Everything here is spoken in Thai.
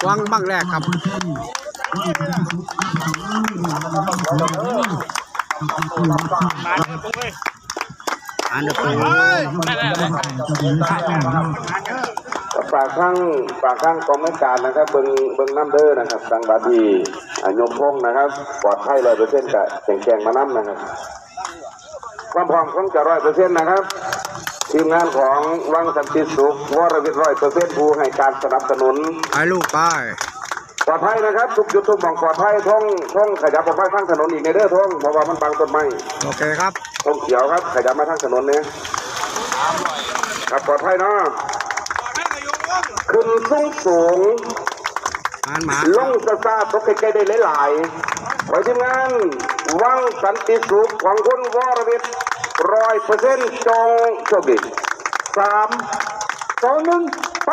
วางบังแรกครับอันเดอร์ปู ฝากข้างกองไม่การนะครับเบิ้งน้ำเด้อนะครับทางบาดียมพงนะครับปลอดภัย100%กับแข่งมาน้ำนะครับความพร้อมของจะ100%นะครับทีมงานของวังสันติสุขวรวิทย์100%ผู้ให้การสนับสนุนไปลูกไปปลอดภัยนะครับทุกจุดทุกหม่องปลอดภัยท่องขยับออกมาทางถนนอีกในเด้อท่องเพราะว่ามันบังต้นไม้โอเคครับท่องเขียวครับขยับมาทางถนนเนี่ยครับปลอดภัยเนาะขึ้นสูงลงซาตกใกล้ๆได้หลายๆขอทีมงานวังสันติสุขของคุณวรวิทย์100%จงโชคดี3 2 1ไป